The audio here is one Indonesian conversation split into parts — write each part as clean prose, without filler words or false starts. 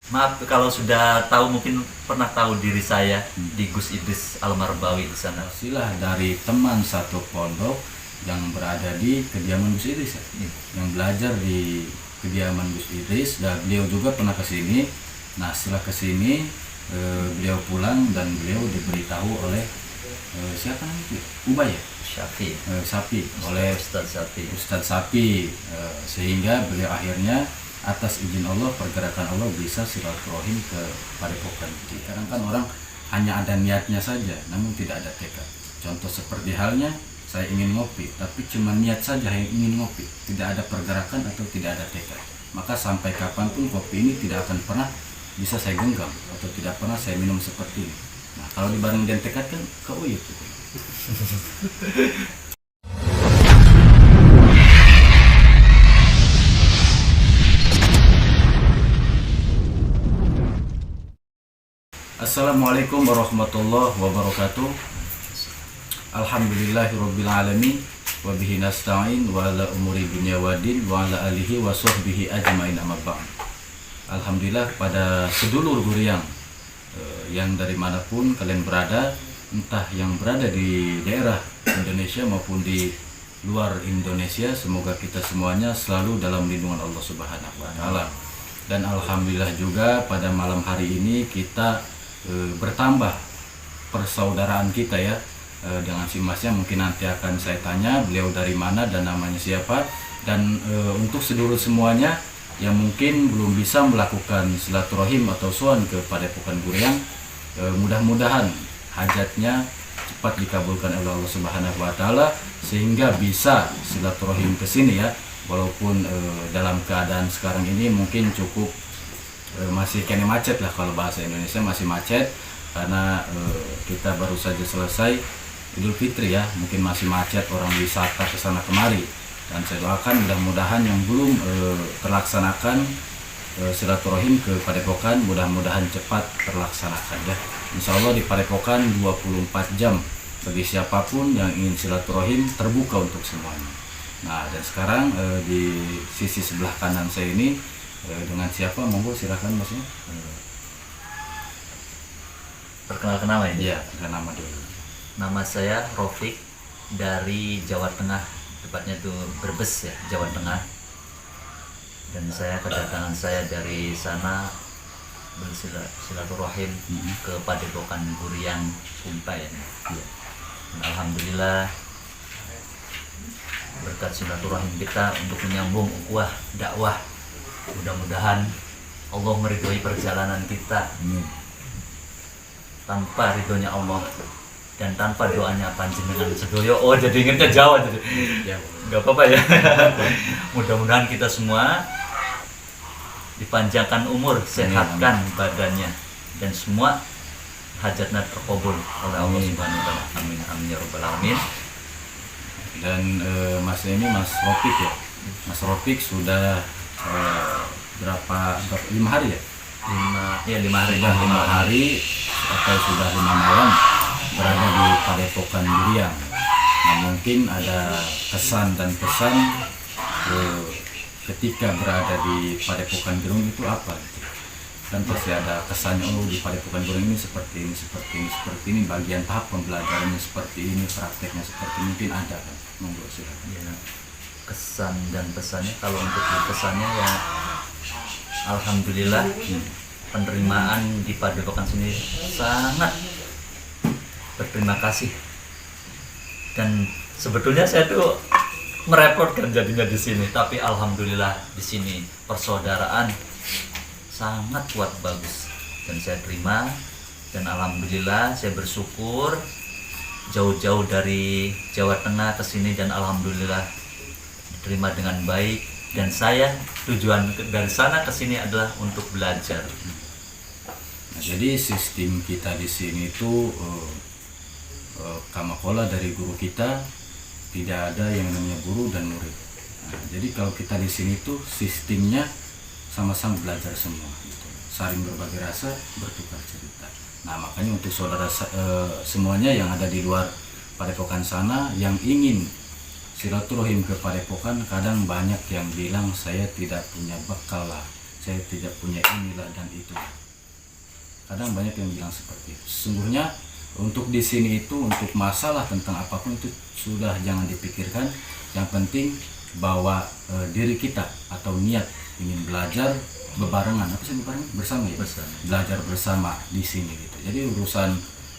Maaf kalau sudah tahu, mungkin pernah tahu diri saya di Gus Idris Almarbawi di sana. Pastilah dari teman satu pondok yang berada di kediaman Gus Idris ya? Yang belajar di kediaman Gus Idris, dan beliau juga pernah ke sini. Nah setelah ke sini beliau pulang dan beliau diberitahu oleh siapa namanya? Ubay ya? Sapi oleh Ustadz Sapi, sehingga beliau akhirnya atas izin Allah, pergerakan Allah bisa silaturahim ke padepokan. Kadang kan orang hanya ada niatnya saja namun tidak ada tekad. Contoh seperti halnya saya ingin ngopi tapi cuma niat saja yang ingin ngopi, tidak ada pergerakan atau tidak ada tekad, maka sampai kapanpun kopi ini tidak akan pernah bisa saya genggam atau tidak pernah saya minum seperti ini. Nah kalau dibareng dengan tekad kan keuyuk gitu. Assalamualaikum warahmatullahi wabarakatuh. Alhamdulillahirrabbilalamin. Wabihi nasta'in wa ala umuri dunya wadin wa ala alihi wa sahbihi ajmain amma ba'd. Alhamdulillah pada sedulur Guriang yang dari manapun kalian berada, entah yang berada di daerah Indonesia maupun di luar Indonesia, semoga kita semuanya selalu dalam lindungan Allah Subhanahu wa taala. Dan alhamdulillah juga pada malam hari ini kita bertambah persaudaraan kita ya, dengan si masnya. Mungkin nanti akan saya tanya beliau dari mana dan namanya siapa. Dan untuk sedulur semuanya yang mungkin belum bisa melakukan silaturahim atau sowan ke Padepokan Guriang, mudah-mudahan hajatnya cepat dikabulkan oleh Allah Subhanahu wa taala sehingga bisa silaturahim ke sini ya. Walaupun dalam keadaan sekarang ini mungkin cukup masih kena macet lah, kalau bahasa Indonesia masih macet karena kita baru saja selesai Idul Fitri ya, mungkin masih macet, orang wisata ke sana kemari. Dan saya doakan mudah-mudahan yang belum terlaksanakan silaturahim ke Padepokan mudah-mudahan cepat terlaksanakan ya. Insya Allah di Padepokan 24 jam bagi siapapun yang ingin silaturahim terbuka untuk semuanya. Nah dan sekarang di sisi sebelah kanan saya ini dengan siapa, monggo silakan masnya. Perkenalkan nama ya? Iya, dengan nama dulu. Nama saya Rofik dari Jawa Tengah, tepatnya itu Brebes ya, Jawa Tengah. Dan saya kedatangan saya dari sana bersilaturahim ke Padepokan Guriang Sumpa ya. Dan alhamdulillah berkat silaturahim kita untuk menyambung ukhuwah dakwah, mudah-mudahan Allah meridhoi perjalanan kita. Tanpa ridhonya Allah dan tanpa doanya panjenengan sedoyo. Oh jadi ingin ke Jawa jadi ya, nggak apa-apa ya. Mudah-mudahan kita semua dipanjangkan umur, sehatkan badannya, dan semua hajatnya terkabul oleh Allah Subhanahu wa taala. Amin amin ya rabbal alamin. Dan Mas ini Mas Rofik ya. Mas Rofik sudah berapa 5 hari ya? 5 hari. Sudah 5 hari atau sudah 5 malam berada di Padepokan Guriang. Nah mungkin ada kesan dan pesan ketika berada di Padepokan Guriang itu apa gitu. Dan pasti ada kesannya, oh di Padepokan Guriang ini seperti ini, seperti ini, seperti ini, bagian tahap pembelajarannya seperti ini, prakteknya seperti ini, mungkin ada kan. Monggo silakan. Ya, kesan dan pesannya, kalau untuk kesannya ya alhamdulillah penerimaan di Padepokan sini sangat berterima kasih. Dan sebetulnya saya tuh merepotkan jadinya di sini, tapi alhamdulillah di sini persaudaraan sangat kuat, bagus, dan saya terima. Dan alhamdulillah saya bersyukur jauh-jauh dari Jawa Tengah ke sini dan alhamdulillah diterima dengan baik. Dan saya tujuan dari sana ke sini adalah untuk belajar. Nah, jadi sistem kita di sini itu kamakola dari guru kita, tidak ada yang namanya guru dan murid. Nah, jadi kalau kita di sini tuh sistemnya sama-sama belajar semua, gitu. Saling berbagi rasa, bertukar cerita. Nah makanya untuk saudara semuanya yang ada di luar Padepokan sana yang ingin silaturahim ke Padepokan, kadang banyak yang bilang saya tidak punya bekal lah, saya tidak punya inilah dan itu. Kadang banyak yang bilang seperti itu. Sesungguhnya untuk di sini itu untuk masalah tentang apapun itu sudah jangan dipikirkan. Yang penting bahwa diri kita atau niat ingin belajar bebarengan, apa sih bebarengan? Bersama ya. Bersama. Belajar bersama di sini gitu. Jadi urusan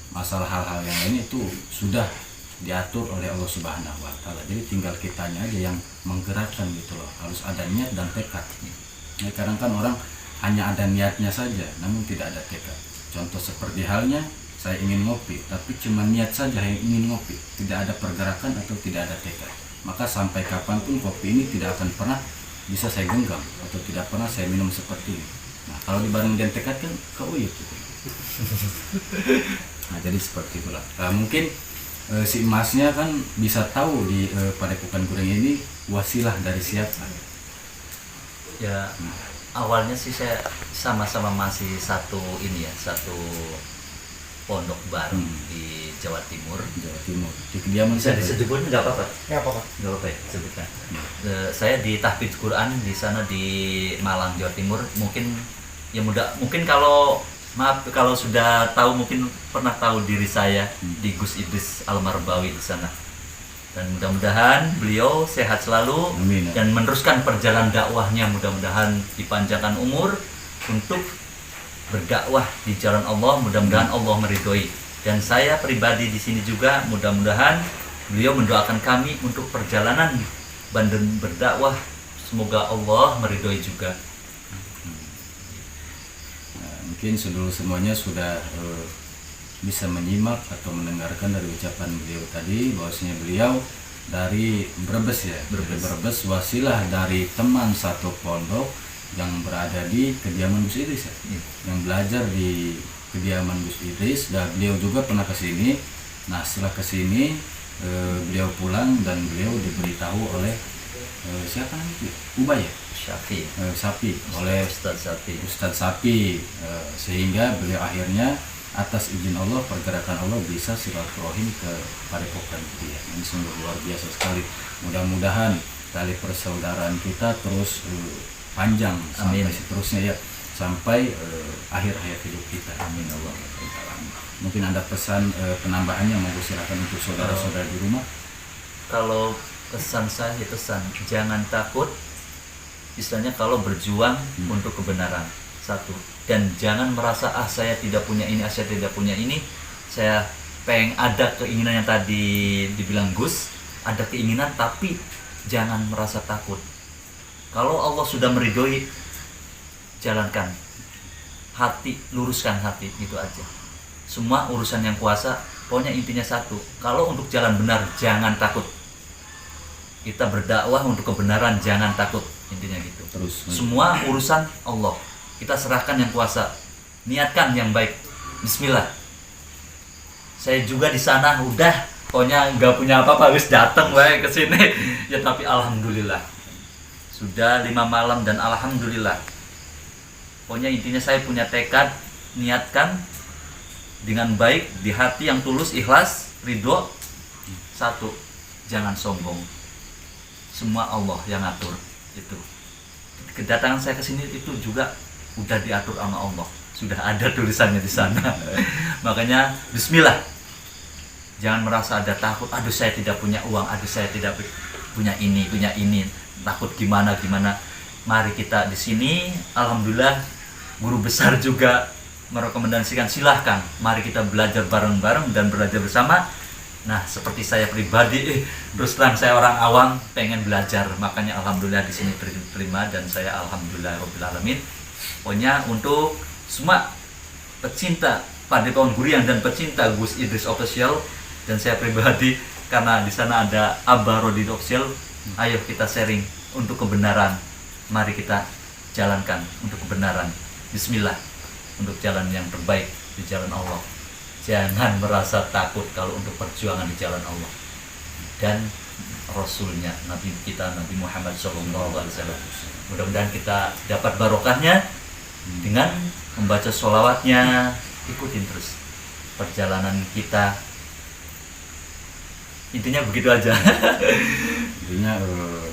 masalah hal-hal yang lain itu sudah diatur oleh Allah Subhanahu wa taala. Jadi tinggal kitanya aja yang menggerakkan gitu loh. Harus ada niat dan tekad. Nah, kadang kan orang hanya ada niatnya saja namun tidak ada tekad. Contoh seperti halnya saya ingin ngopi tapi cuma niat saja yang ingin ngopi, tidak ada pergerakan atau tidak ada tekad. Maka sampai kapanpun kopi ini tidak akan pernah bisa saya genggam atau tidak pernah saya minum seperti ini. Nah, kalau dibareng dengan tekad kan keuyuk gitu. Nah, jadi seperti itulah. Mungkin si emasnya kan bisa tahu di Padepokan Guring ini wasilah dari siapa. Ya, awalnya sih saya sama-sama masih satu pondok baru di Jawa Timur. Jawa Timur. Di kediaman Bisa saya. disebut nggak apa-apa? Nggak apa-apa. Nggak apa-apa ya, sebutkan. Saya di Tahfidz Quran di sana di Malang, Jawa Timur. Mungkin kalau sudah tahu, mungkin pernah tahu diri saya di Gus Idris Al-Marbawi di sana. Dan mudah-mudahan beliau sehat selalu. Amin. Dan meneruskan perjalanan dakwahnya, mudah-mudahan dipanjangkan umur untuk berdakwah di jalan Allah, mudah-mudahan Allah meridhoi. Dan saya pribadi di sini juga mudah-mudahan beliau mendoakan kami untuk perjalanan Bandung berdakwah, semoga Allah meridhoi juga. Nah, mungkin semuanya sudah bisa menyimak atau mendengarkan dari ucapan beliau tadi bahwasanya beliau dari Brebes ya, Brebes wasilah dari teman satu pondok yang berada di kediaman Gus Idris ya, yang belajar di kediaman Gus Idris, dan beliau juga pernah ke sini. Nah, setelah ke sini beliau pulang dan beliau diberitahu oleh siapa namanya? Ubay ya? Sapi oleh Ustadz Sapi, sehingga beliau akhirnya atas izin Allah, pergerakan Allah bisa silaturahim ke Padepokan gitu ya. Ini sungguh luar biasa sekali. Mudah-mudahan tali persaudaraan kita terus panjang sampai seterusnya ya, sampai akhir hayat hidup kita. Amin Allah. Mungkin ada pesan penambahannya, monggo silakan untuk saudara-saudara di rumah. Kalau pesan saya jangan takut, istilahnya kalau berjuang untuk kebenaran, satu. Dan jangan merasa saya tidak punya ini, saya tidak punya ini. Saya pengen ada keinginan yang tadi dibilang Gus, ada keinginan, tapi jangan merasa takut. Kalau Allah sudah meridhoi, jalankan hati, luruskan hati, gitu aja. Semua urusan yang kuasa, pokoknya intinya satu. Kalau untuk jalan benar, jangan takut. Kita berdakwah untuk kebenaran, jangan takut, intinya gitu. Terus Semua urusan Allah, kita serahkan yang kuasa, niatkan yang baik. Bismillah. Saya juga di sana udah, pokoknya nggak punya apa-apa, wis datang wae ke sini. Ya tapi alhamdulillah. Sudah 5 malam dan alhamdulillah. Pokoknya intinya saya punya tekad, niatkan dengan baik, di hati yang tulus, ikhlas, ridho. Satu, jangan sombong. Semua Allah yang atur itu. Kedatangan saya ke sini itu juga udah diatur sama Allah. Sudah ada tulisannya di sana. Makanya bismillah. Jangan merasa ada takut, aduh saya tidak punya uang, aduh saya tidak punya ini, takut gimana. Mari kita di sini, alhamdulillah guru besar juga merekomendasikan, silahkan mari kita belajar bareng-bareng dan belajar bersama. Nah, seperti saya pribadi, terus terang saya orang awam pengen belajar, makanya alhamdulillah di sini terima, dan saya alhamdulillah rabbil alamin. Pokoknya untuk semua pecinta Padepokan Guring dan pecinta Gus Idris Official dan saya pribadi, karena di sana ada Abah Rodin Official, ayo kita sharing untuk kebenaran. Mari kita jalankan untuk kebenaran. Bismillah, untuk jalan yang terbaik di jalan Allah. Jangan merasa takut kalau untuk perjuangan di jalan Allah dan Rasulnya, Nabi kita Nabi Muhammad SAW. Mudah-mudahan kita dapat barokahnya dengan membaca sholawatnya. Ikutin terus perjalanan kita. Intinya begitu aja. Intinya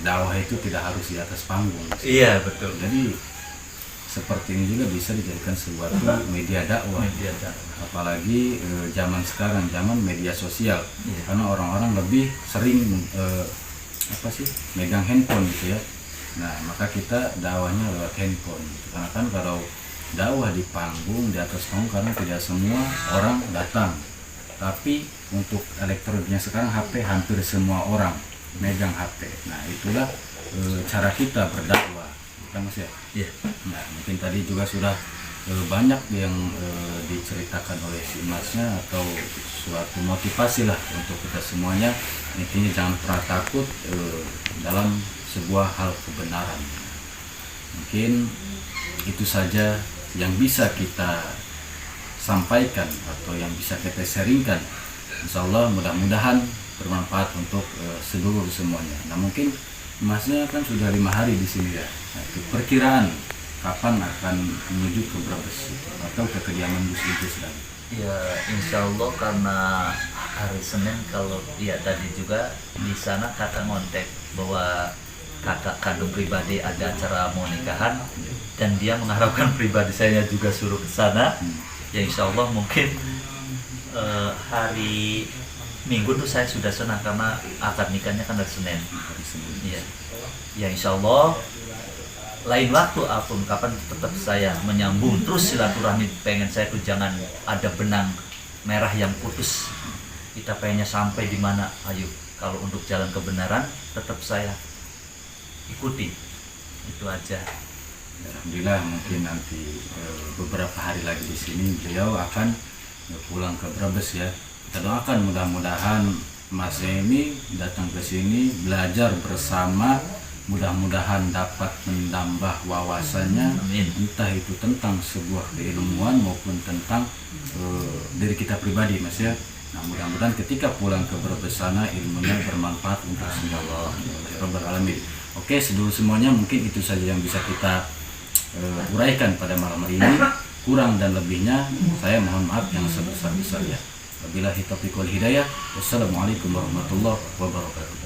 dakwah itu tidak harus di atas panggung. Iya betul. Jadi seperti ini juga bisa dijadikan suatu media dakwah. Media dakwah. Apalagi zaman sekarang, zaman media sosial. Iya. Karena orang-orang lebih sering megang handphone gitu ya. Nah, maka kita dakwahnya lewat handphone gitu. Karena kan kalau dakwah di panggung, di atas panggung, karena tidak semua orang datang. Tapi untuk elektroniknya sekarang HP, hampir semua orang megang HP. Nah, itulah cara kita berdakwah, bukan Mas ya? Iya. Nah, mungkin tadi juga sudah banyak yang diceritakan oleh si Masnya, atau suatu motivasi lah untuk kita semuanya. Intinya jangan pernah takut dalam sebuah hal kebenaran. Mungkin itu saja yang bisa kita sampaikan atau yang bisa kita sharingkan. Insya Allah mudah-mudahan bermanfaat untuk seluruh semuanya. Nah, mungkin Masnya kan sudah 5 hari di sini ya. Nah, itu perkiraan kapan akan menuju ke Brebes atau ke kediaman Gus Idris lagi? Ya, insya Allah karena hari Senin, kalau ya tadi juga di sana kakak ngontek bahwa kakak kandung pribadi ada acara mau nikahan, dan dia mengharapkan pribadi saya juga suruh ke sana. Ya insya Allah mungkin hari Minggu tuh saya sudah senang karena akad nikahnya kan hari Senin. Iya. Ya insya Allah lain waktu apun kapan tetap saya menyambung terus silaturahmi. Pengen saya tuh jangan ada benang merah yang putus. Kita pengennya sampai di mana, ayo. Kalau untuk jalan kebenaran tetap saya ikuti. Itu aja. Alhamdulillah, mungkin nanti beberapa hari lagi di sini beliau akan pulang ke Brebes ya. Kita doakan mudah-mudahan Masnya ini datang ke sini belajar bersama, mudah-mudahan dapat menambah wawasannya. Amin. Entah itu tentang sebuah keilmuan maupun tentang diri kita pribadi, Mas ya. Nah, mudah-mudahan ketika pulang ke Brebes sana ilmunya bermanfaat untuk semua. Rabbal alamin. Oke, sedulur semuanya, mungkin itu saja yang bisa kita uraikan pada malam hari ini. Kurang dan lebihnya saya mohon maaf yang sebesar-besarnya. Wabillahi taufiq wal hidayah. Wassalamualaikum warahmatullahi wabarakatuh.